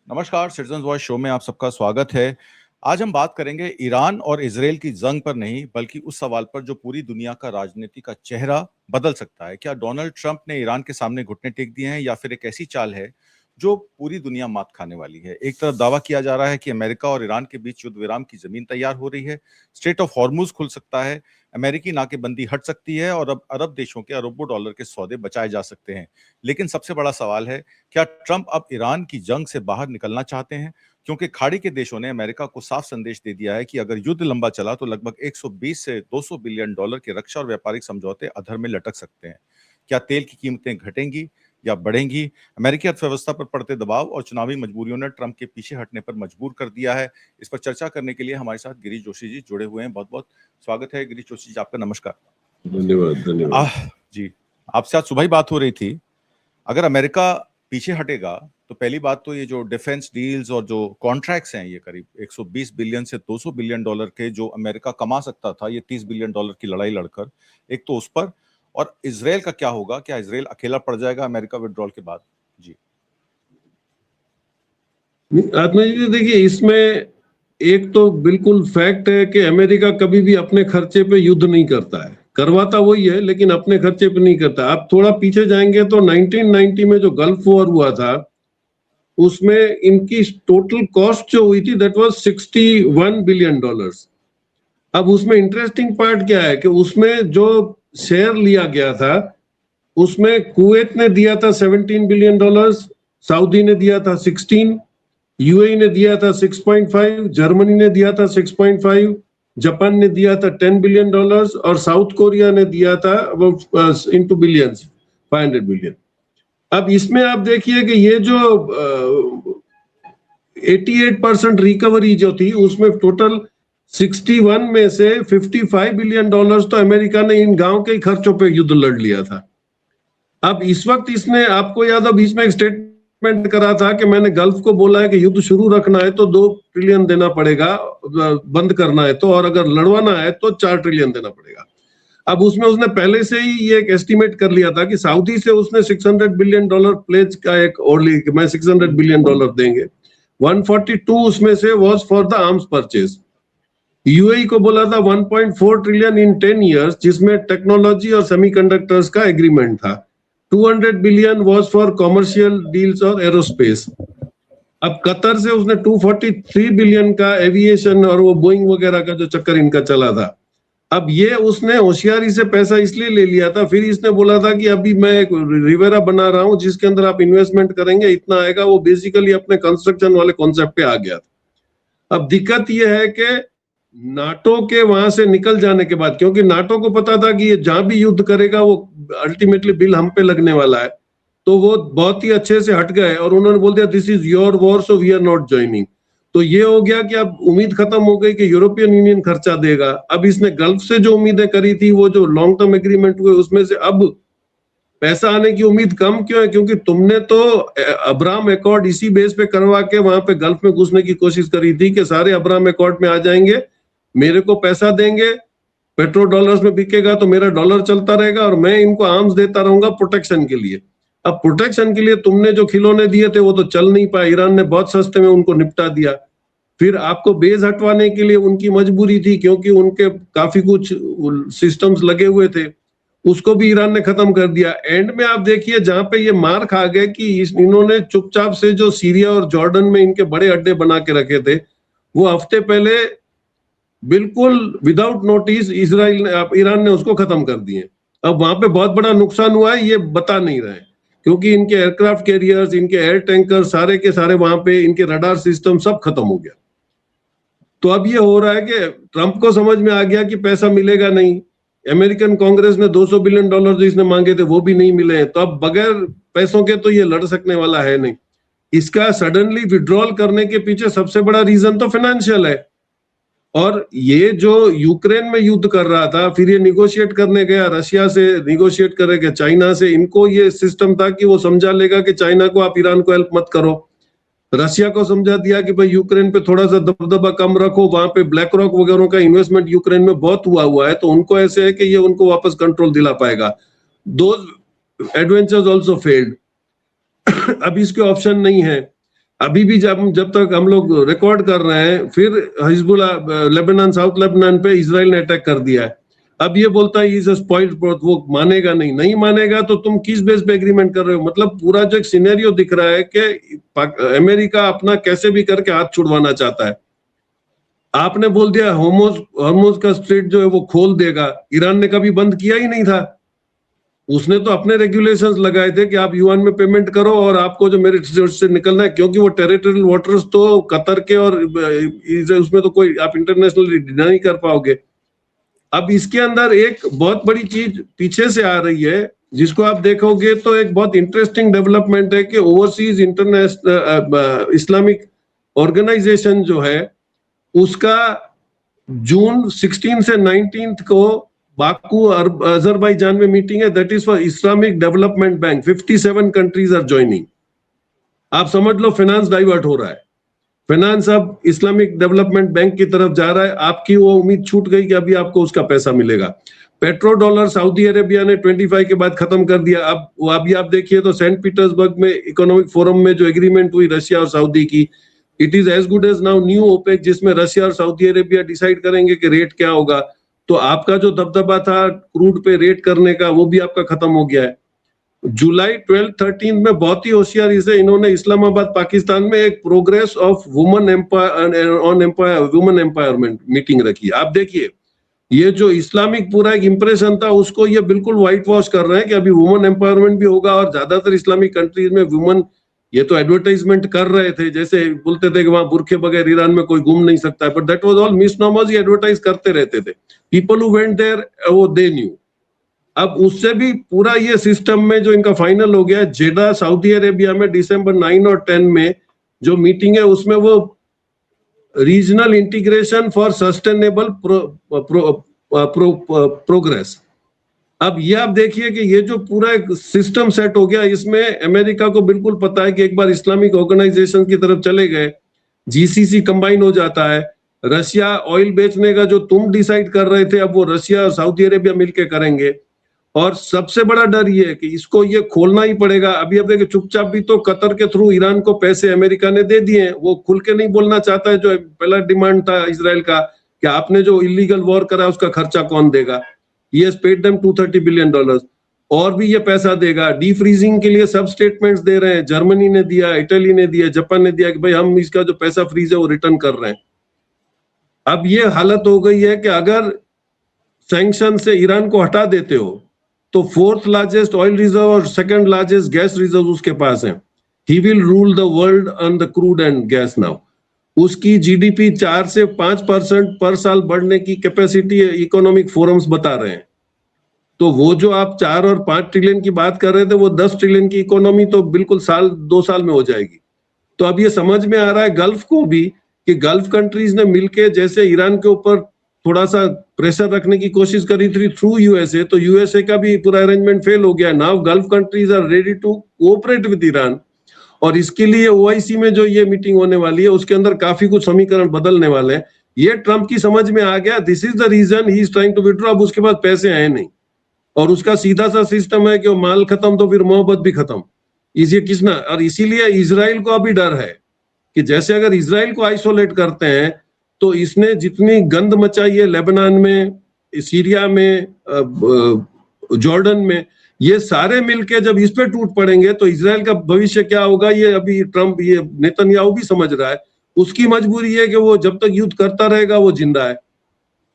नमस्कार, citizen voice show में आप सबका स्वागत है। आज हम बात करेंगे ईरान और इजरायल की जंग पर नहीं, बल्कि उस सवाल पर जो पूरी दुनिया का राजनीति का चेहरा बदल सकता है। क्या डोनाल्ड ट्रंप ने ईरान के सामने घुटने टेक दिए हैं या फिर एक ऐसी चाल है जो पूरी दुनिया मात खाने वाली है? एक तरफ दावा किया जा रहा है कि अमेरिका और ईरान के बीच युद्ध विराम की जमीन तैयार हो रही है, स्ट्रेट ऑफ हॉर्मुज खुल सकता है, अमेरिकी नाकेबंदी हट सकती है और अब अरब देशों के अरबों डॉलर के सौदे बचाए जा सकते हैं। लेकिन सबसे बड़ा सवाल है, क्या ट्रंप अब ईरान की जंग से बाहर निकलना चाहते हैं? क्योंकि खाड़ी के देशों ने अमेरिका को साफ संदेश दे दिया है कि अगर युद्ध लंबा चला तो लगभग 120 से 200 बिलियन डॉलर के रक्षा और व्यापारिक समझौते अधर में लटक सकते हैं। क्या तेल की कीमतें घटेंगी या बढ़ेंगी? अमेरिकी अर्थव्यवस्था पर पड़ते दबाव और चुनावी मजबूरियों ने ट्रंप के पीछे हटने पर मजबूर कर दिया है। इस पर चर्चा करने के लिए हमारे साथ गिरीश जोशी जी जुड़े हुए हैं। बहुत बहुत स्वागत है गिरीश जोशी जी, आपका नमस्कार। धन्यवाद। जी, आपसे आज सुबह ही बात हो रही थी। अगर अमेरिका पीछे हटेगा तो पहली बात तो ये जो डिफेंस डील्स और जो कॉन्ट्रैक्ट्स हैं, ये करीब 120 बिलियन से 200 बिलियन डॉलर के जो अमेरिका कमा सकता था ये 30 बिलियन डॉलर की लड़ाई लड़कर, एक तो उस पर, और इजराइल का क्या होगा? क्या इजराइल अकेला पड़ जाएगा अमेरिका विड्रॉल के बाद? जी आत्मा जी, देखिए, इसमें एक तो बिल्कुल फैक्ट है कि अमेरिका कभी भी अपने खर्चे पे युद्ध नहीं करता है। करवाता वही है लेकिन अपने खर्चे पे नहीं करता। आप थोड़ा पीछे जाएंगे तो 1990 में जो गल्फ वॉर हुआ था उसमें इनकी टोटल कॉस्ट जो हुई थी दैट वाज 61 बिलियन डॉलर्स। अब उसमें इंटरेस्टिंग पार्ट क्या है कि उसमें जो शेयर लिया गया था उसमें कुवैत ने दिया था 17 बिलियन डॉलर्स, सऊदी ने दिया था 16, यूएई ने दिया था 6.5, जर्मनी ने दिया था 6.5, जापान ने दिया था 10 बिलियन डॉलर्स और साउथ कोरिया ने दिया था इनटू बिलियंस 500 बिलियन। अब इसमें आप देखिए कि ये जो 88% रिकवरी जो थी उसमें टोटल 61 में से 55 बिलियन डॉलर्स तो अमेरिका ने इन गांव के खर्चों पे युद्ध लड़ लिया था। अब इस वक्त इसने, आपको याद है, बीच में एक स्टेटमेंट करा था कि मैंने गल्फ को बोला है कि युद्ध शुरू रखना है तो 2 ट्रिलियन देना पड़ेगा, बंद करना है तो, और अगर लड़वाना है तो 4 ट्रिलियन देना पड़ेगा। अब उसमें उसने पहले से ही ये एक एस्टिमेट कर लिया था कि सऊदी से उसने 600 बिलियन डॉलर प्लेज का एक और ली कि मैं 600 बिलियन डॉलर देंगे। 142 उसमें से was for the arms purchase. UAE को बोला था 1.4 ट्रिलियन इन 10 इयर्स, जिसमें टेक्नोलॉजी और सेमीकंडक्टर्स का एग्रीमेंट था। 200 billion was for commercial deals और एरोस्पेस। अब कतर से उसने 243 बिलियन का एविएशन और वो बोइंग वगैरह का जो चक्कर इनका चला था। अब ये उसने होशियारी से पैसा इसलिए ले लिया था, फिर इसने बोला था कि अभी मैं एक रिवेरा बना रहा हूं जिसके अंदर आप इन्वेस्टमेंट करेंगे इतना आएगा। वो बेसिकली अपने कंस्ट्रक्शन वाले कॉन्सेप्ट पे आ गया था। अब दिक्कत ये है कि नाटो के वहां से निकल जाने के बाद, क्योंकि नाटो को पता था कि ये जहां भी युद्ध करेगा वो अल्टीमेटली बिल हम पे लगने वाला है, तो वो बहुत ही अच्छे से हट गए और उन्होंने बोल दिया this is your war so we are not joining. तो ये हो गया कि अब उम्मीद खत्म हो गई कि यूरोपियन यूनियन खर्चा देगा। अब इसने गल्फ से जो उम्मीदें करी थी, वो जो लॉन्ग टर्म एग्रीमेंट हुए उसमें से अब पैसा आने की उम्मीद कम क्यों है? क्योंकि तुमने तो अब्राहम एकॉर्ड इसी बेस पे करवा के वहां पे गल्फ में घुसने की कोशिश करी थी कि सारे अब्राहम एकॉर्ड में आ जाएंगे, मेरे को पैसा देंगे, पेट्रोल डॉलर्स में बिकेगा तो मेरा डॉलर चलता रहेगा और मैं इनको आर्म्स देता रहूंगा प्रोटेक्शन के लिए। अब प्रोटेक्शन के लिए तुमने जो खिलौने दिए थे वो तो चल नहीं पाए, ईरान ने बहुत सस्ते में उनको निपटा दिया। फिर आपको बेस हटवाने के लिए उनकी मजबूरी थी क्योंकि उनके काफी कुछ सिस्टम्स लगे हुए थे, उसको भी ईरान ने खत्म कर दिया। एंड में आप देखिए जहां पे ये मार खा गए कि इन्होंने चुपचाप से जो सीरिया और जॉर्डन में इनके बड़े अड्डे बना के रखे थे, वो हफ्ते पहले बिल्कुल विदाउट नोटिस ईरान ने उसको खत्म कर दिए। अब वहां पे बहुत बड़ा नुकसान हुआ है, ये बता नहीं रहे क्योंकि इनके एयरक्राफ्ट कैरियर्स, इनके एयर टैंकर सारे के सारे वहां पे, इनके रडार सिस्टम सब खत्म हो गया। तो अब ये हो रहा है कि ट्रंप को समझ में आ गया कि पैसा मिलेगा नहीं। अमेरिकन कांग्रेस ने 200 बिलियन डॉलर जो इसने मांगे थे वो भी नहीं मिले हैं, तो अब बगैर पैसों के तो ये लड़ सकने वाला है नहीं। इसका सडनली विड्रॉल करने के पीछे सबसे बड़ा रीजन तो फाइनेंशियल है। और ये जो यूक्रेन में युद्ध कर रहा था, फिर ये निगोशिएट करने गया, रशिया से निगोशिएट करेगा, चाइना से, इनको ये सिस्टम था कि वो समझा लेगा कि चाइना को आप ईरान को हेल्प मत करो। रशिया को समझा दिया कि भाई यूक्रेन पे थोड़ा सा दबदबा कम रखो, वहां पे ब्लैक रॉक वगैरह का इन्वेस्टमेंट यूक्रेन में बहुत हुआ है, तो उनको ऐसे है कि ये उनको वापस कंट्रोल दिला पाएगा। Those adventures also failed. अब इसके ऑप्शन नहीं है। अभी भी जब तक हम लोग रिकॉर्ड कर रहे हैं, फिर हिजबुल्ला लेबनान, साउथ लेबनान पे इजराइल ने अटैक कर दिया है। अब ये बोलता है इज स्पॉइल्ड, वो मानेगा नहीं मानेगा तो तुम किस बेस पे एग्रीमेंट कर रहे हो? मतलब पूरा जो एक सिनेरियो दिख रहा है कि अमेरिका अपना कैसे भी करके हाथ छुड़वाना चाहता है। आपने बोल दिया हॉर्मुज का स्ट्रेट जो है वो खोल देगा, ईरान ने कभी बंद किया ही नहीं था। उसने तो अपने रेगुलेशंस लगाए थे कि आप युआन में पेमेंट करो और आपको जो मेरिट से निकलना है, क्योंकि वो टेरिटोरियल वाटर्स तो कतर के और उसमें तो कोई आप इंटरनेशनल डिनाई नहीं कर पाओगे। अब इसके अंदर एक बहुत बड़ी चीज पीछे से आ रही है, जिसको आप देखोगे तो एक बहुत इंटरेस्टिंग डेवलपमेंट है कि ओवरसीज इंटरनेशनल इस्लामिक ऑर्गेनाइजेशन जो है उसका जून 16 से 19 को बाकू अजरबैजान में मीटिंग है, that is for Islamic development bank. 57 countries are joining. आप समझ लो फाइनेंस डाइवर्ट हो रहा है, फाइनेंस अब इस्लामिक डेवलपमेंट बैंक की तरफ जा रहा है। आपकी वो उम्मीद छूट गई कि अभी आपको उसका पैसा मिलेगा। पेट्रो डॉलर सऊदी अरेबिया ने 25 के बाद खत्म कर दिया। अब अभी आप देखिए तो सेंट पीटर्सबर्ग में इकोनॉमिक फोरम में जो एग्रीमेंट हुई रशिया और सऊदी की, it is as good as now new OPEC, जिसमें रशिया और सऊदी अरेबिया डिसाइड करेंगे कि रेट क्या होगा। तो आपका जो दबदबा था क्रूड पे रेट करने का, वो भी आपका खत्म हो गया है। जुलाई 12-13 में बहुत ही होशियारी से इन्होंने इस्लामाबाद पाकिस्तान में एक progress of women empowerment meeting रखी। आप देखिए ये जो इस्लामिक पूरा एक इंप्रेशन था उसको ये बिल्कुल व्हाइट वॉश कर रहे हैं कि अभी वुमेन एम्पावरमेंट भी होगा। और ज्यादातर इस्लामिक कंट्रीज में वुमेन, ये तो एडवर्टाइजमेंट कर रहे थे, जैसे बोलते थे कि वहां बुरखे बगैर ईरान में कोई घूम नहीं सकता है, but that was all misnomers. ही एडवर्टाइज करते रहते थे। पीपल हु वेंट देयर वो दे न्यू। अब उससे भी पूरा ये सिस्टम में जो इनका फाइनल हो गया है जेडा सऊदी अरेबिया में दिसंबर 9 और 10 में जो मीटिंग है, उसमें वो regional integration for sustainable progress. अब ये आप देखिए कि ये जो पूरा एक सिस्टम सेट हो गया, इसमें अमेरिका को बिल्कुल पता है कि एक बार इस्लामिक ऑर्गेनाइजेशन की तरफ चले गए, जीसीसी कंबाइन हो जाता है। रशिया ऑयल बेचने का जो तुम डिसाइड कर रहे थे, अब वो रशिया और सऊदी अरेबिया मिलकर करेंगे। और सबसे बड़ा डर ये है कि इसको ये खोलना ही पड़ेगा। अभी अब देखिए चुपचाप भी तो कतर के थ्रू ईरान को पैसे अमेरिका ने दे दिए हैं। वो खुल के नहीं बोलना चाहता है, जो पहला डिमांड था इजराइल का कि आपने जो इलीगल वॉर करा उसका खर्चा कौन देगा। ये पेड देम $230 बिलियन, और भी ये पैसा देगा। डी फ्रीजिंग के लिए सब स्टेटमेंट्स दे रहे हैं, जर्मनी ने दिया, इटली ने दिया, जापान ने दिया कि भाई हम इसका जो पैसा फ्रीज है वो रिटर्न कर रहे हैं। अब ये हालत हो गई है कि अगर सैंक्शन से ईरान को हटा देते हो तो 4th लार्जेस्ट ऑयल रिजर्व और 2nd लार्जेस्ट गैस रिजर्व उसके पास है। He will rule the world on the crude and gas now. उसकी जीडीपी 4 से 5% पर साल बढ़ने की कैपेसिटी इकोनॉमिक फोरम्स बता रहे हैं। तो वो जो आप 4 और 5 ट्रिलियन की बात कर रहे थे, वो 10 ट्रिलियन की इकोनॉमी तो बिल्कुल 2 साल में हो जाएगी। तो अब ये समझ में आ रहा है गल्फ को भी कि गल्फ कंट्रीज ने मिलके जैसे ईरान के ऊपर थोड़ा सा प्रेशर रखने की कोशिश करी थी थ्रू यूएसए, तो यूएसए का भी पूरा अरेंजमेंट फेल हो गया। Now Gulf countries are ready to cooperate with Iran. और इसके लिए ओआईसी में जो ये मीटिंग होने वाली है उसके अंदर काफी कुछ समीकरण बदलने वाले हैं। ये ट्रंप की समझ में आ गया, this is the reason he is trying to withdraw. अब उसके पास पैसे आए नहीं और उसका सीधा सा सिस्टम है कि वो माल खत्म तो फिर मोहब्बत भी खत्म। इसे किसना, और इसीलिए इजराइल को अभी डर है कि जैसे अगर इजराइल को आइसोलेट करते हैं तो इसने जितनी गंद मचाई है लेबनान में, सीरिया में, जॉर्डन में, ये सारे मिलके जब इस पे टूट पड़ेंगे तो इजराइल का भविष्य क्या होगा, ये अभी ट्रंप, ये नेतन्याहू भी समझ रहा है। उसकी मजबूरी है कि वो जब तक युद्ध करता रहेगा वो जिंदा है।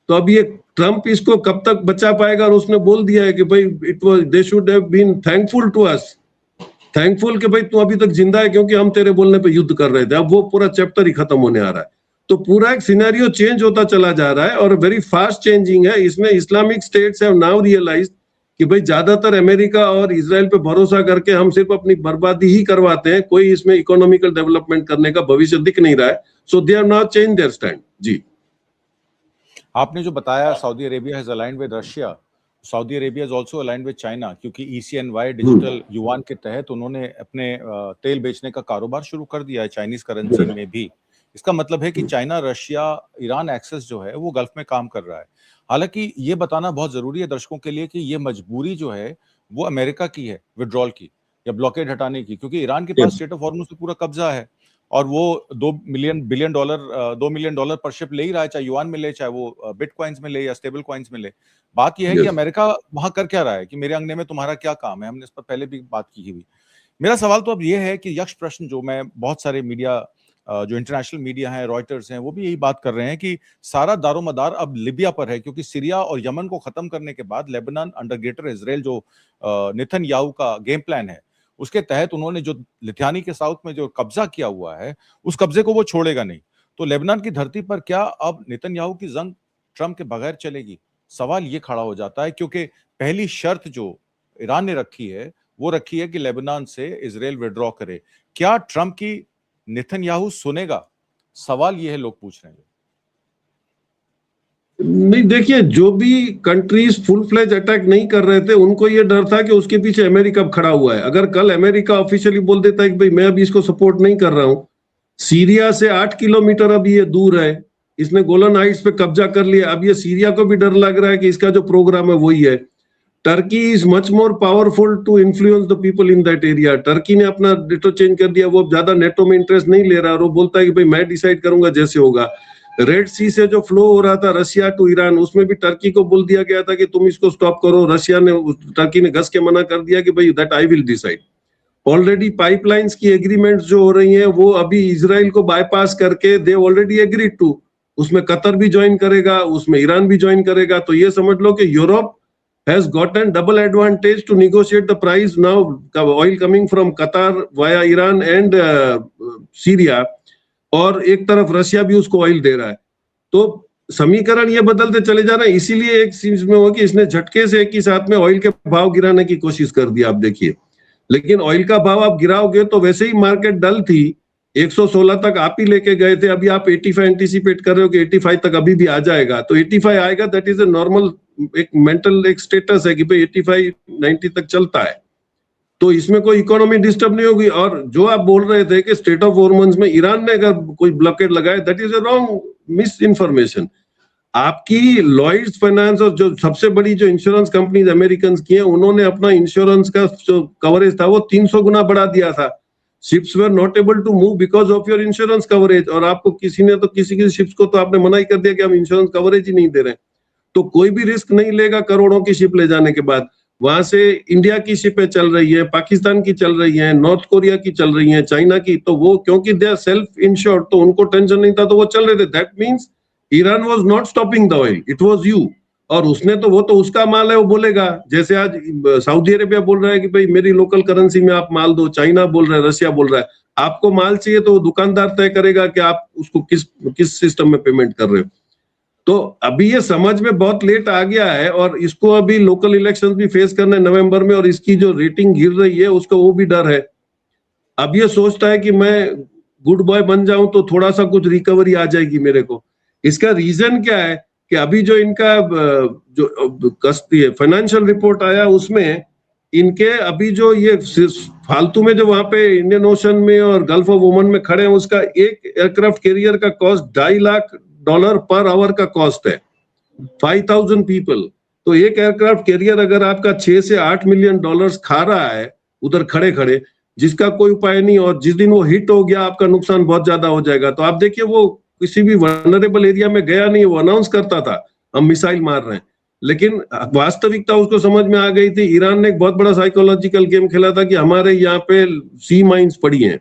तो अब ये ट्रंप इसको कब तक बचा पाएगा, और उसने बोल दिया है कि भाई it was they should have been thankful to us, thankful कि भाई तू अभी तक जिंदा है क्योंकि हम तेरे बोलने पे युद्ध कर रहे थे। अब वो पूरा चैप्टर ही खत्म होने आ रहा है। तो पूरा एक सिनेरियो चेंज होता चला जा रहा है और वेरी फास्ट चेंजिंग है। इसमें Islamic states have now realised कि भाई ज्यादातर अमेरिका और इजराइल पे भरोसा करके हम सिर्फ अपनी बर्बादी ही करवाते हैं, कोई इसमें इकोनॉमिकल डेवलपमेंट करने का भविष्य दिख नहीं रहा है। So they have now change their stand. जी, आपने जो बताया Saudi Arabia has aligned with Russia, Saudi Arabia is also aligned with China, क्योंकि ईसीएनवाई डिजिटल युआन के तहत उन्होंने अपने तेल बेचने का कारोबार शुरू कर दिया है चाइनीज करेंसी में भी। इसका मतलब है कि चाइना, रशिया, ईरान एक्सेस जो है वो गल्फ में काम कर रहा है। हालांकि ये बताना बहुत जरूरी है दर्शकों के लिए कि ये मजबूरी जो है वो अमेरिका की है विड्रॉल की या ब्लॉकेड हटाने की, क्योंकि ईरान के पास स्टेट ऑफ हॉर्मुज पे पूरा कब्जा है और वो $2 मिलियन पर शिप ले ही रहा है, चाहे युआन में ले, चाहे वो बिटकॉइंस में ले या स्टेबल कॉइन्स में ले। बात यह है कि अमेरिका वहां कर क्या रहा है, कि मेरे अंगने में तुम्हारा क्या काम है। हमने इस पर पहले भी बात की हुई। मेरा सवाल तो अब ये है कि यक्ष प्रश्न जो मैं बहुत सारे मीडिया, जो इंटरनेशनल मीडिया है, रॉयटर्स हैं, वो भी यही बात कर रहे हैं कि सारा दारोमदार अब लिबिया पर है, क्योंकि सीरिया और यमन को खत्म करने के बाद लेबनान अंडर ग्रेटर इजराइल जो नेतन्याहू का गेम प्लान है, उसके तहत उन्होंने जो लिथुआनी के साउथ में जो कब्जा किया हुआ है, उस कब्जे को वो छोड़ेगा नहीं। तो लेबनान की धरती पर क्या अब नेतन्याहू की जंग ट्रंप के बगैर चलेगी? सवाल ये खड़ा हो जाता है, क्योंकि पहली शर्त जो ईरान ने रखी है वो रखी है कि लेबनान से इजराइल विड्रॉ करे। क्या ट्रंप की नेतन्याहू सुनेगा? सवाल ये है, लोग पूछ रहे हैं। नहीं, देखिए, जो भी कंट्रीज फुल फ्लेज अटैक नहीं कर रहे थे उनको ये डर था कि उसके पीछे अमेरिका खड़ा हुआ है। अगर कल अमेरिका ऑफिशियली बोल देता है कि भाई मैं अभी इसको सपोर्ट नहीं कर रहा हूं, सीरिया से 8 किलोमीटर अभी ये दूर है, इसने गोलन हाइट्स पे कब्जा कर लिया, अब ये सीरिया को भी डर लग रहा है कि इसका जो प्रोग्राम है वही है। Turkey is much more powerful to influence the people in that area. Turkey ने अपना नेटो चेंज कर दिया, वो ज्यादा नेटो में इंटरेस्ट नहीं ले रहा, और वो बोलता है कि भाई मैं डिसाइड करूंगा जैसे होगा। रेड सी से जो फ्लो हो रहा था रशिया टू ईरान, उसमें भी टर्की को बोल दिया गया था कि तुम इसको स्टॉप करो। टर्की ने घस के मना कर दिया कि भाई that I will decide. Already pipelines की एग्रीमेंट्स जो हो रही हैं वो अभी इजराइल को बाईपास करके दे ऑलरेडी एग्रीड टू, उसमें कतर भी ज्वाइन करेगा, उसमें ईरान भी ज्वाइन करेगा। तो ये समझ लो कि Europe has gotten double advantage to negotiate the price now, oil coming from Qatar via Iran and Syria, और एक तरफ रशिया भी उसको ऑयल दे रहा है। तो समीकरण ये बदलते चले जा रहे हैं। इसीलिए एक चीज में हो कि इसने झटके से एक ही साथ में ऑयल के भाव गिराने की कोशिश कर दिया, आप देखिए। लेकिन ऑयल का भाव आप गिराओगे तो वैसे ही मार्केट डल थी, 116 तक आप ही लेके गए थे, अभी आप 85 एंटीसिपेट कर रहे हो कि 85 तक अभी भी आ जाएगा। तो 85 आएगा, दैट इज ए नॉर्मल, एक मेंटल एक स्टेटस है कि भाई 85 90 तक चलता है, तो इसमें कोई इकोनॉमी डिस्टर्ब नहीं होगी। और जो आप बोल रहे थे कि स्टेट ऑफ हॉर्मोन्स में ईरान ने अगर कोई ब्लॉकेड लगाया, that is a wrong miss information. आपकी लॉयड्स फाइनेंस और जो सबसे बड़ी जो इंश्योरेंस कंपनीज अमेरिकन की हैं, उन्होंने अपना इंश्योरेंस का जो कवरेज था वो 300 गुना बढ़ा दिया था। Ships were not able to move because of your insurance coverage, और आपको किसी ने तो किसी शिप्स को तो आपने मना ही कर दिया कि हम इंश्योरेंस कवरेज ही नहीं दे रहे। तो कोई भी रिस्क नहीं लेगा करोड़ों की शिप ले जाने के बाद। वहां से इंडिया की शिपें चल रही है, पाकिस्तान की चल रही है, नॉर्थ कोरिया की चल रही है, चाइना की, तो वो क्योंकि दे आर सेल्फ इंश्योर्ड तो उनको टेंशन नहीं था, तो वो चल रहे थे। That means Iran was not stopping the oil, it was you. और उसने तो वो तो उसका माल है, वो बोलेगा। जैसे आज सऊदी अरेबिया बोल रहा है कि भाई मेरी लोकल करेंसी में आप माल दो, चाइना बोल रहा है, रशिया बोल रहा है। आपको माल चाहिए तो दुकानदार तय करेगा कि आप उसको किस सिस्टम में पेमेंट कर रहे हो। तो अभी ये समझ में बहुत लेट आ गया है, और इसको अभी लोकल इलेक्शंस भी फेस करने नवंबर में, और इसकी जो रेटिंग गिर रही है उसका वो भी डर है। अब ये सोचता है कि मैं गुड बॉय बन जाऊं तो थोड़ा सा कुछ रिकवरी आ जाएगी मेरे को। इसका रीजन क्या है कि अभी जो इनका जो फाइनेंशियल रिपोर्ट आया उसमें इनके अभी जो ये फालतू में जो वहां पे इंडियन ओशन में और गल्फ ऑफ ओमन में खड़े हैं, उसका एक एयरक्राफ्ट कैरियर का कॉस्ट $2.5 लाख पर आवर का कॉस्ट है, 5000 पीपल। तो एक एयरक्राफ्ट कैरियर अगर आपका 6 से 8 मिलियन डॉलर्स खा रहा है उधर खड़े खड़े, जिसका कोई उपाय नहीं, और जिस दिन वो हिट हो गया आपका नुकसान बहुत ज्यादा हो जाएगा। तो आप देखिए वो किसी भी वनरेबल एरिया में गया नहीं, वो अनाउंस करता था हम मिसाइल मार रहे हैं, लेकिन वास्तविकता उसको समझ में आ गई थी। ईरान ने एक बहुत बड़ा साइकोलॉजिकल गेम खेला था कि हमारे यहाँ पे सी माइंस पड़ी हैं,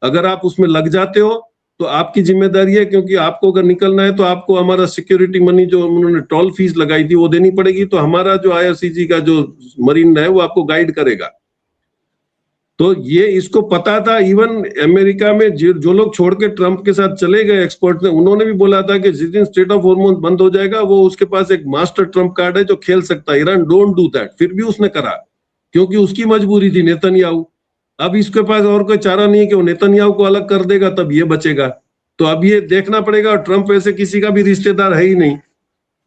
अगर आप उसमें लग जाते हो तो आपकी जिम्मेदारी है, क्योंकि आपको अगर निकलना है तो आपको हमारा सिक्योरिटी मनी जो उन्होंने टोल फीस लगाई थी वो देनी पड़ेगी। तो हमारा जो आईआरसीजी का जो मरीन है वो आपको गाइड करेगा। तो ये इसको पता था। इवन अमेरिका में जो लोग छोड़ के ट्रंप के साथ चले गए एक्सपर्ट ने, उन्होंने भी बोला था कि जिस दिन स्टेट ऑफ हॉर्मोन्स बंद हो जाएगा वो उसके पास एक मास्टर ट्रंप कार्ड है जो खेल सकता है। ईरान डोंट डू दैट, फिर भी उसने करा क्योंकि उसकी मजबूरी थी, नेतन्याहू। अब इसके पास और कोई चारा नहीं है कि वो नेतन्याहू को अलग कर देगा तब ये बचेगा। तो अब ये देखना पड़ेगा। और ट्रंप ऐसे किसी का भी रिश्तेदार है ही नहीं,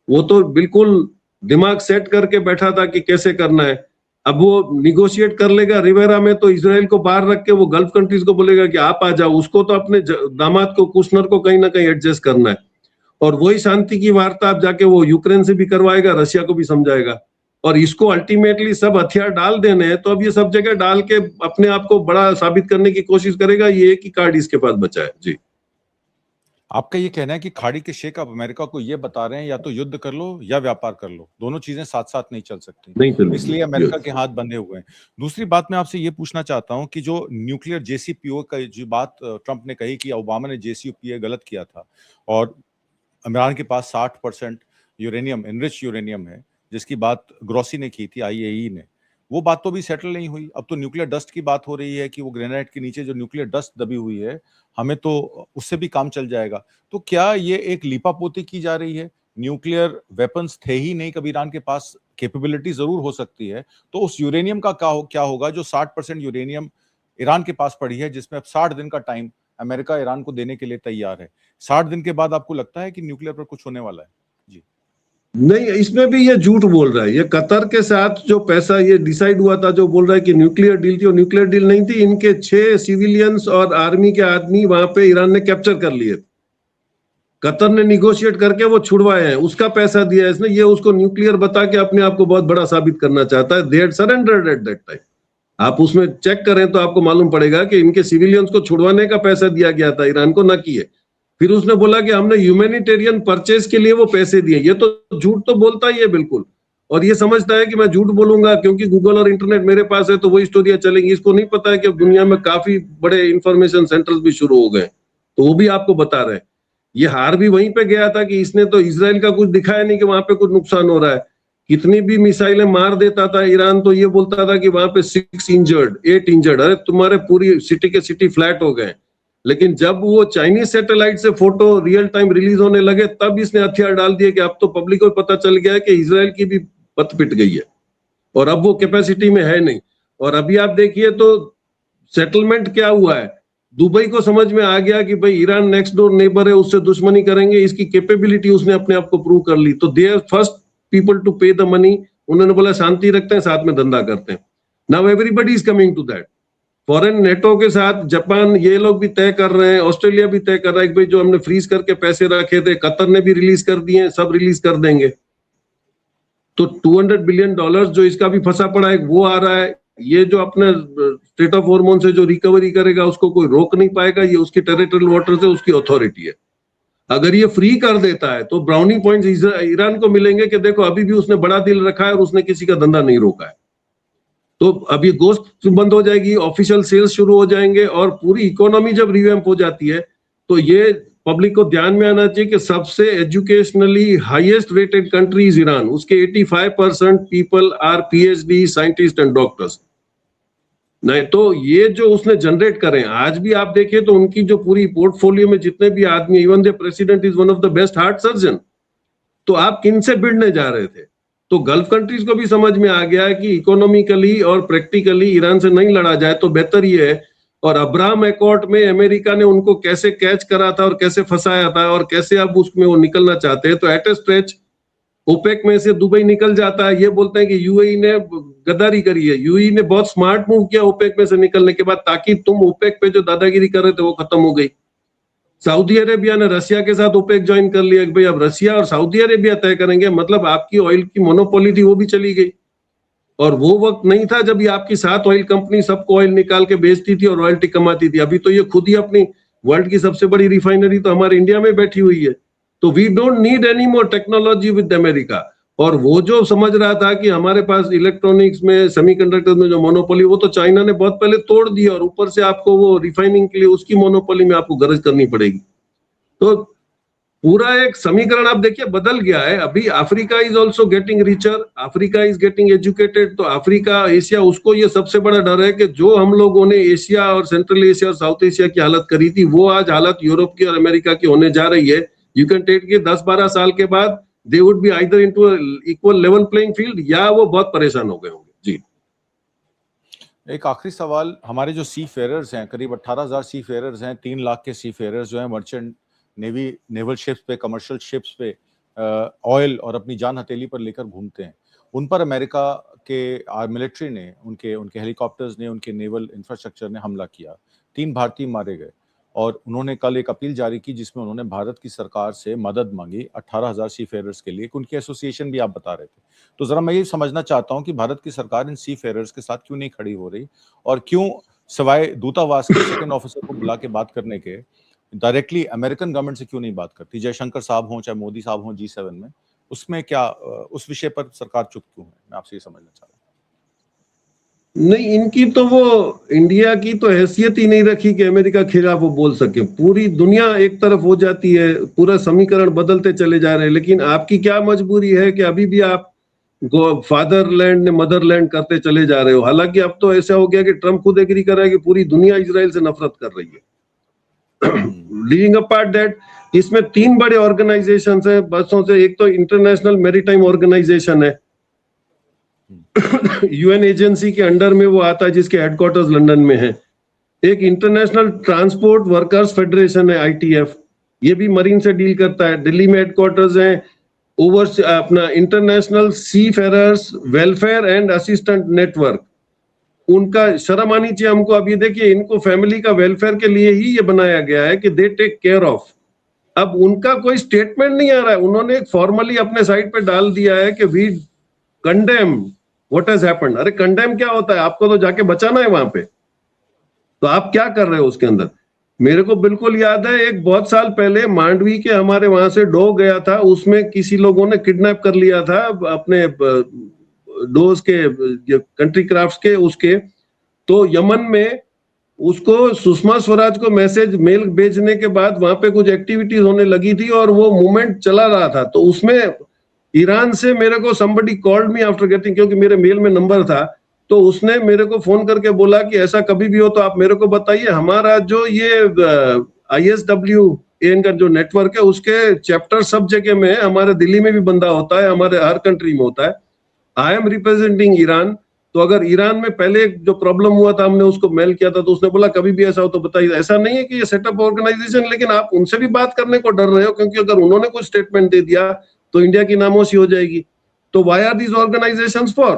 वो तो बिल्कुल दिमाग सेट करके बैठा था कि कैसे करना है। अब वो निगोशिएट कर लेगा रिवेरा में, तो इजराइल को बाहर रख के वो गल्फ कंट्रीज को बोलेगा कि आप आ जाओ। उसको तो अपने दामाद को, कुशनर को कहीं ना कहीं एडजस्ट करना है, और वही शांति की वार्ता आप जाके वो यूक्रेन से भी करवाएगा, रशिया को भी समझाएगा। और इसको अल्टीमेटली सब हथियार डाल देने हैं, तो अब ये सब जगह डाल के अपने आप को बड़ा साबित करने की कोशिश करेगा। ये एक ही कार्ड इसके पास बचा है। जी, आपका ये कहना है कि खाड़ी के शेख अब अमेरिका को ये बता रहे हैं या तो युद्ध कर लो या व्यापार कर लो, दोनों चीजें साथ साथ नहीं चल सकती, नहीं चलेगी। इसलिए अमेरिका के हाथ बंधे हुए हैं। दूसरी बात मैं आपसे ये पूछना चाहता हूं कि जो न्यूक्लियर जेसीपीओ का जो बात ट्रंप ने कही कि ओबामा ने जेसीपीओ गलत किया था और ईरान के पास 60% यूरेनियम, एनरिच यूरेनियम है, जिसकी बात ग्रोसी ने की थी, आईएई ने, वो बात तो भी सेटल नहीं हुई। अब तो न्यूक्लियर डस्ट की बात हो रही है कि वो ग्रेनाइट के नीचे जो न्यूक्लियर डस्ट दबी हुई है, हमें तो उससे भी काम चल जाएगा। तो क्या ये एक लीपापोती की जा रही है? न्यूक्लियर वेपन्स थे ही नहीं कभी ईरान के पास, कैपेबिलिटी जरूर हो सकती है, तो उस यूरेनियम का क्या होगा जो 60% यूरेनियम ईरान के पास पड़ी है, जिसमें अब 60 दिन का टाइम अमेरिका ईरान को देने के लिए तैयार है। 60 दिन के बाद आपको लगता है कि न्यूक्लियर पर कुछ होने वाला है? जी, नहीं, इसमें भी ये झूठ बोल रहा है। ये कतर के साथ जो पैसा ये डिसाइड हुआ था, जो बोल रहा है कि न्यूक्लियर डील थी, और न्यूक्लियर डील नहीं थी। इनके 6 सिविलियंस और आर्मी के आदमी वहां पे ईरान ने कैप्चर कर लिए। कतर ने निगोशिएट करके वो छुड़वाए हैं, उसका पैसा दिया है इसने। ये उसको न्यूक्लियर बता के अपने आप को बहुत बड़ा साबित करना चाहता है। They had surrendered at that time. आप उसमें चेक करें तो आपको मालूम पड़ेगा कि इनके सिविलियंस को छुड़वाने का पैसा दिया गया था ईरान को, ना किए। फिर उसने बोला कि हमने ह्यूमैनिटेरियन परचेज के लिए वो पैसे दिए। ये तो झूठ तो बोलता ही है बिल्कुल, और ये समझता है कि मैं झूठ बोलूंगा क्योंकि गूगल और इंटरनेट मेरे पास है तो वही स्टोरियां चलेंगी। इसको नहीं पता है कि अब दुनिया में काफी बड़े इंफॉर्मेशन सेंटर्स भी शुरू हो गए, तो वो भी आपको बता रहे हैं। ये हार भी वहीं पे गया था कि इसने तो इसराइल का कुछ दिखाया नहीं कि वहां पे कुछ नुकसान हो रहा है। कितनी भी मिसाइलें मार देता था ईरान, तो ये बोलता था कि वहां पे 6 इंजर्ड, 8 इंजर्ड। अरे तुम्हारे पूरी सिटी के सिटी फ्लैट हो गए। लेकिन जब वो चाइनीज सैटेलाइट से फोटो रियल टाइम रिलीज होने लगे, तब इसने हथियार डाल दिए कि अब तो पब्लिक को पता चल गया है कि इसराइल की भी पत पिट गई है और अब वो कैपेसिटी में है नहीं। और अभी आप देखिए तो सेटलमेंट क्या हुआ है। दुबई को समझ में आ गया कि भाई ईरान नेक्स्ट डोर नेबर है, उससे दुश्मनी करेंगे। इसकी कैपेबिलिटी उसने अपने आप को प्रूव कर ली, तो they are first people to pay the money. उन्होंने बोला शांति रखते हैं, साथ में धंधा करते हैं। Now everybody is coming to that. Foreign NATO के साथ जापान, ये लोग भी तय कर रहे हैं, ऑस्ट्रेलिया भी तय कर रहा है कि भाई जो हमने फ्रीज करके पैसे रखे थे, कतर ने भी रिलीज कर दिए, सब रिलीज कर देंगे। तो $200 बिलियन जो इसका भी फंसा पड़ा है वो आ रहा है। ये जो अपने स्टेट ऑफ हॉर्मोन से जो रिकवरी करेगा उसको कोई रोक नहीं पाएगा। ये उसकी टेरिटोरियल वाटर से उसकी अथॉरिटी है। अगर ये फ्री कर देता है तो ब्राउनी पॉइंट्स ईरान को मिलेंगे कि देखो अभी भी उसने बड़ा दिल रखा है और उसने किसी का धंधा नहीं रोका है। तो अभी गोश्त बंद हो जाएगी, ऑफिशियल सेल्स शुरू हो जाएंगे, और पूरी इकोनॉमी जब रिवैम्प हो जाती है तो ये पब्लिक को ध्यान में आना चाहिए कि सबसे educationally highest rated country is Iran. उसके 85% people are PhD scientist and doctors. नहीं तो ये जो उसने जनरेट करें, आज भी आप देखिए तो उनकी जो पूरी पोर्टफोलियो में जितने भी आदमी, even the president is one of the best heart surgeon. तो आप किन से भिड़ने जा रहे थे? तो गल्फ कंट्रीज को भी समझ में आ गया है कि इकोनॉमिकली और प्रैक्टिकली ईरान से नहीं लड़ा जाए तो बेहतर ये है। और अब्राहम एकॉर्ड में अमेरिका ने उनको कैसे कैच करा था और कैसे फंसाया था और कैसे अब उसमें वो निकलना चाहते हैं, तो एट ए स्ट्रेच ओपेक में से दुबई निकल जाता है। ये बोलते हैं कि यूएई ने गद्दारी करी है। यूएई ने बहुत स्मार्ट मूव किया ओपेक में से निकलने के बाद, ताकि तुम ओपेक पे जो दादागिरी कर रहे थे वो खत्म हो गई। सऊदी अरेबिया ने रशिया के साथ ओपेक ज्वाइन कर लिया कि भाई अब रशिया और सऊदी अरेबिया तय करेंगे, मतलब आपकी ऑयल की मोनोपोली थी वो भी चली गई। और वो वक्त नहीं था जब ये आपकी 7 ऑयल कंपनी सबको ऑयल निकाल के बेचती थी और रॉयल्टी कमाती थी। अभी तो ये खुद ही अपनी वर्ल्ड की सबसे बड़ी रिफाइनरी तो हमारे इंडिया में बैठी हुई है। तो we don't need any more technology with America. और वो जो समझ रहा था कि हमारे पास इलेक्ट्रॉनिक्स में, सेमीकंडक्टर में जो मोनोपोली, वो तो चाइना ने बहुत पहले तोड़ दी, और ऊपर से आपको वो रिफाइनिंग के लिए उसकी मोनोपोली में आपको गरज करनी पड़ेगी। तो पूरा एक समीकरण आप देखिए बदल गया है। अभी Africa is also getting richer, Africa is getting educated. तो अफ्रीका, एशिया, उसको ये सबसे बड़ा डर है कि जो हम लोगों ने एशिया और सेंट्रल एशिया और साउथ एशिया की हालत करी थी, वो आज हालत यूरोप की और अमेरिका की होने जा रही है। यू कैन टेक के 10-12 साल के बाद they would be either into equal level playing field, या वो बहुत परेशान हो गए होंगे। जी, एक आखिरी सवाल, हमारे जो सी फेयरर्स हैं, करीब 18,000 सी फेयरर्स हैं, 3 लाख के सी फेयरर्स जो हैं मर्चेंट नेवी, नेवल शिप्स पे, कमर्शियल शिप्स पे ऑयल और अपनी जान हथेली पर लेकर घूमते हैं। उन पर अमेरिका के मिलिट्री ने, उनके हेलीकॉप्टर्स ने, उनके नेवल इंफ्रास्ट्रक्चर ने हमला किया, 3 भारतीय मारे गए। और उन्होंने कल एक अपील जारी की जिसमें उन्होंने भारत की सरकार से मदद मांगी 18,000 सी फेयरर्स के लिए, उनकी एसोसिएशन भी आप बता रहे थे। तो जरा मैं ये समझना चाहता हूं कि भारत की सरकार इन सी फेयरर्स के साथ क्यों नहीं खड़ी हो रही, और क्यों सिवाय दूतावास के सेकंड ऑफिसर को बुला के बात करने के डायरेक्टली अमेरिकन गवर्नमेंट से क्यों नहीं बात करती। जयशंकर साहब हों चाहे मोदी साहब हों G7 में, उसमें क्या उस विषय पर सरकार चुप क्यों है, मैं आपसे ये समझना चाह रहा हूँ। नहीं, इनकी तो वो इंडिया की तो हैसियत ही नहीं रखी कि अमेरिका के खिलाफ वो बोल सके। पूरी दुनिया एक तरफ हो जाती है, पूरा समीकरण बदलते चले जा रहे हैं, लेकिन आपकी क्या मजबूरी है कि अभी भी आप फादरलैंड ने मदरलैंड करते चले जा रहे हो। हालांकि अब तो ऐसा हो गया कि ट्रम्प खुद एग्री कर रहा है कि पूरी दुनिया इजराइल से नफरत कर रही है। लीविंग अपार्ट दैट, इसमें 3 बड़े ऑर्गेनाइजेशन है बसों से। एक तो इंटरनेशनल मैरीटाइम ऑर्गेनाइजेशन है, यूएन एजेंसी के अंडर में वो आता है, जिसके हेडक्वार्टर्स लंदन में है। एक इंटरनेशनल ट्रांसपोर्ट वर्कर्स फेडरेशन है ITF, ये भी मरीन से डील करता है, दिल्ली में हेडक्वार्टर्स है। ओवर अपना international seafarers welfare and assistant network, उनका शर्म आनी चाहिए हमको। अब ये देखिए, इनको फैमिली का वेलफेयर के लिए ही ये बनाया गया है कि दे टेक केयर ऑफ। अब उनका कोई स्टेटमेंट नहीं आ रहा है, उन्होंने फॉर्मली अपने साइट पे डाल दिया है कि we condemn what has happened. अरे कंडेम क्या होता है, आपको तो जाके बचाना है वहां पे, तो आप क्या कर रहे हो उसके अंदर। मेरे को बिल्कुल याद है, एक बहुत साल पहले मांडवी के हमारे वहां से डो गया था, उसमें किसी लोगों ने किडनैप कर लिया था अपने डोज के कंट्री क्राफ्ट्स के उसके। तो यमन में उसको सुषमा स्वराज को मैसेज मेल भेजने के बाद वहां पे कुछ एक्टिविटीज होने लगी थी और वो मूवमेंट चला रहा था। तो उसमें ईरान से मेरे को somebody called me after getting, क्योंकि मेरे मेल में नंबर था, तो उसने मेरे को फोन करके बोला कि ऐसा कभी भी हो तो आप मेरे को बताइए। हमारा जो ये ISWAN का जो नेटवर्क है, उसके चैप्टर सब जगह में है, हमारे दिल्ली में भी बंदा होता है, हमारे हर कंट्री में होता है। I am representing Iran. तो अगर ईरान में पहले जो प्रॉब्लम हुआ था, हमने उसको मेल किया था, तो उसने बोला कभी भी ऐसा हो तो बताइए। ऐसा नहीं है कि ये सेटअप ऑर्गेनाइजेशन, लेकिन आप उनसे भी बात करने को डर रहे हो, क्योंकि अगर उन्होंने कुछ स्टेटमेंट दे दिया तो इंडिया की नामोशी हो जाएगी। तो why are these organisations for?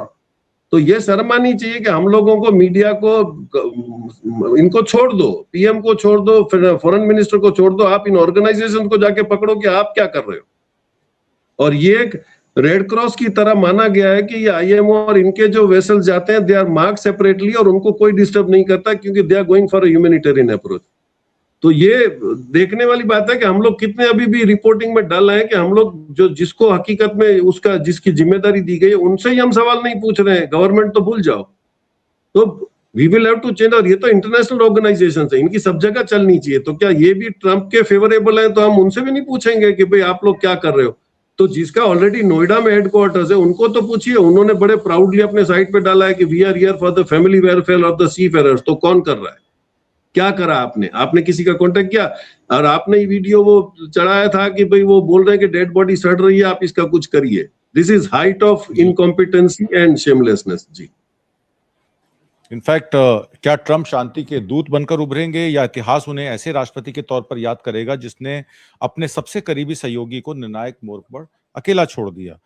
तो ये शर्म आनी चाहिए कि हम लोगों को, मीडिया को, इनको छोड़ दो, PM को छोड़ दो, फॉरेन मिनिस्टर को छोड़ दो, आप इन ऑर्गेनाइजेशन को जाके पकड़ो कि आप क्या कर रहे हो। और ये एक रेड क्रॉस की तरह माना गया है कि ये IMO और इनके जो वेसल्स जाते हैं, दे आर मार्क्ड सेपरेटली और उनको कोई डिस्टर्ब नहीं करता, क्योंकि they are going for a humanitarian approach. तो ये देखने वाली बात है कि हम लोग कितने अभी भी रिपोर्टिंग में डाल रहे हैं कि हम लोग जो जिसको हकीकत में उसका जिसकी जिम्मेदारी दी गई है, उनसे ही हम सवाल नहीं पूछ रहे हैं। गवर्नमेंट तो भूल जाओ। तो we will have to change. और ये तो इंटरनेशनल ऑर्गेनाइजेशन है, इनकी सब जगह चलनी चाहिए। तो क्या ये भी ट्रंप के फेवरेबल है, तो हम उनसे भी नहीं पूछेंगे कि भाई आप लोग क्या कर रहे हो। तो जिसका ऑलरेडी नोएडा में हेडक्वार्टर्स है, उनको तो पूछिए। उन्होंने बड़े प्राउडली अपने साइट पे डाला है कि we are here for the family welfare of the seafarers. तो कौन कर रहा है? क्या करा आपने? आपने किसी का कांटेक्ट किया? और आपने ये वीडियो वो चढ़ाया था कि भाई वो बोल रहे हैं कि डेड बॉडी सड़ रही है, आप इसका कुछ करिए। This is height of incompetency and shamelessness जी। इनफैक्ट क्या ट्रम्प शांति के दूत बनकर उभरेंगे, या इतिहास उन्हें ऐसे राष्ट्रपति के तौर पर याद करेगा जिसने अपने सबसे करीबी सहयोगी को निर्णायक मोड़ पर अकेला छोड़ दिया?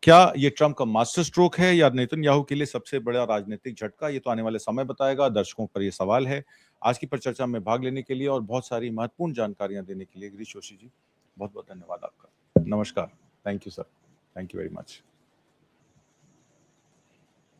क्या ये ट्रम्प का मास्टर स्ट्रोक है या नेतन्याहू के लिए सबसे बड़ा राजनीतिक झटका? ये तो आने वाले समय बताएगा। दर्शकों पर ये सवाल है। आज की परिचर्चा में भाग लेने के लिए और बहुत सारी महत्वपूर्ण जानकारियां देने के लिए गिरीश जोशी जी, बहुत बहुत धन्यवाद आपका। नमस्कार। Thank you sir. Thank you very much.